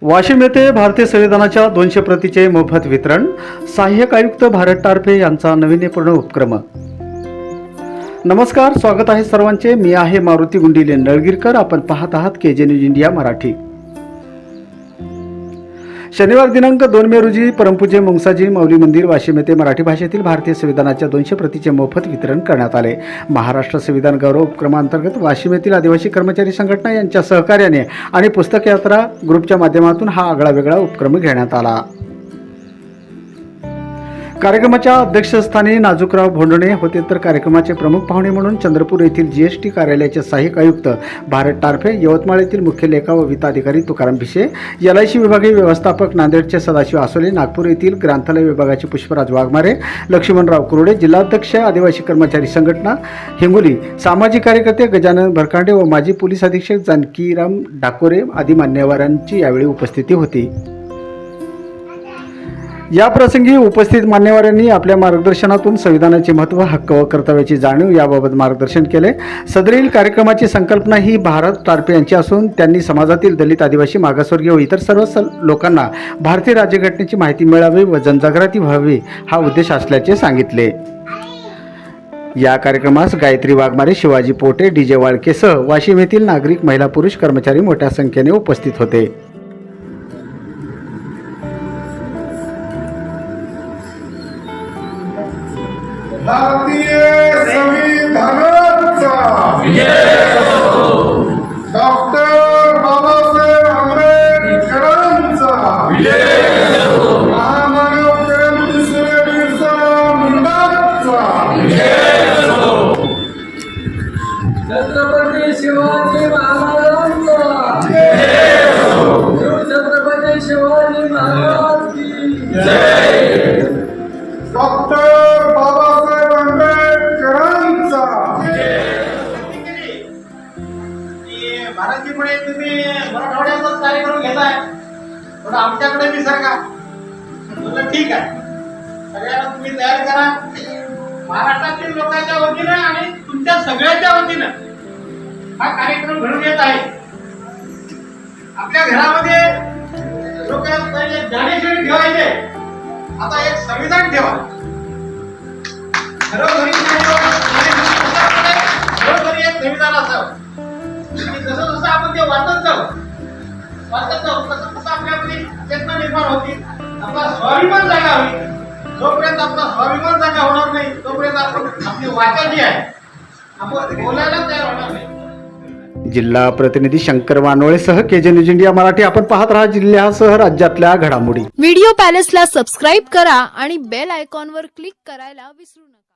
वाशिम येथे भारतीय संविधानाच्या 200 प्रतीचे मोफत वितरण, सहाय्यक आयुक्त भारत टारफे यांचा नाविन्यपूर्ण उपक्रम। नमस्कार, स्वागत आहे सर्वांचे। मी आहे मारुती गुंडिले नळगीरकर। आपण पाहत आहात केजे न्यूज इंडिया मराठी। शनिवार दिनांक 2 मे रोजी परमपूज्य मुंगसाजी माऊली मंदिर वाशिम येथे मराठी भाषेतील भारतीय संविधानाच्या 200 प्रतीचे मोफत वितरण करण्यात आले। महाराष्ट्र संविधान गौरव उपक्रमांतर्गत वाशिम येथील आदिवासी कर्मचारी संघटना यांच्या सहकार्याने आणि पुस्तक यात्रा ग्रुपच्या माध्यमातून हा आगळावेगळा उपक्रम घेण्यात आला। कार्यक्रमाच्या अध्यक्षस्थानी नाजूकराव भोंडणे होते, तर कार्यक्रमाचे प्रमुख पाहुणे म्हणून चंद्रपूर येथील जीएसटी कार्यालयाचे सहाय्यक आयुक्त भारत टारफे, यवतमाळ येथील मुख्य लेखा व वित्त अधिकारी तुकाराम भिशे, LIC विभागीय व्यवस्थापक नांदेडचे सदाशिव आसोले, नागपूर येथील ग्रंथालय विभागाचे पुष्पराज वाघमारे, लक्ष्मणराव कुरोडे, जिल्हाध्यक्ष आदिवासी कर्मचारी संघटना हिंगोली, सामाजिक कार्यकर्ते गजानन भरकांडे व माजी पोलीस अधीक्षक जानकीराम डाकोरे आदी मान्यवरांची यावेळी उपस्थिती होती। या प्रसंगी उपस्थित मान्यवरांनी आपल्या मार्गदर्शनातून संविधानाचे महत्त्व, हक्क व कर्तव्याची जाणीव याबाबत मार्गदर्शन केले। सदरील कार्यक्रमाची संकल्पना ही भारत टारफे यांची असून त्यांनी समाजातील दलित, आदिवासी, मागासवर्गीय व इतर सर्व लोकांना भारतीय राज्यघटनेची माहिती मिळावी व जनजागृती व्हावी हा उद्देश असल्याचे सांगितले। या कार्यक्रमास गायत्री वाघमारे, शिवाजी पोटे, DJ वाळकेसह वाशिम येथील नागरिक, महिला, पुरुष कर्मचारी मोठ्या संख्येने उपस्थित होते। भारतीय संविधानाचा डॉक्टर बाबासाहेब आंबेडकरांचा महामानव क्रांतीसूर्य बिरसा मुंडांचा छत्रपती शिवाजी महाराजांचा छत्रपती शिवाजी महाराज की जय। डॉक्टर बाबासाहेब आंबेडकरांचा महाराजीपुढे तुम्ही मराठवाड्याचाच कार्यक्रम घेताय, थोडं आमच्याकडे बी सरका। ठीक आहे, सगळ्यांना तुम्ही तयार करा। महाराष्ट्रातील लोकांच्या वतीनं आणि तुमच्या सगळ्यांच्या वतीनं हा कार्यक्रम घडून येत आहे। आपल्या घरामध्ये लोक पहिले ज्ञानेश्वरी ठेवायचे, आता एक संविधान ठेवा। घरोघरी एक संविधान असावं आणि जसं जसं आपण ते वाचत जाऊ तसं तसं आपल्यामध्ये चेतना निर्माण होती, आपला स्वाभिमान जागा होईल। जोपर्यंत आपला स्वाभिमान जागा होणार नाही तोपर्यंत आपण आपली वाचा जी आहे आपण बोलायला तयार होणार नाही। जिल्हा प्रतिनिधी शंकर वानोळेसह केजे न्यूज इंडिया मराठी। आपण पाहत राहा जिल्ह्यासह राज्यातल्या घडामोडी। व्हिडिओ पॅलेसला सबस्क्राईब करा आणि बेल आयकॉनवर क्लिक करायला विसरू नका।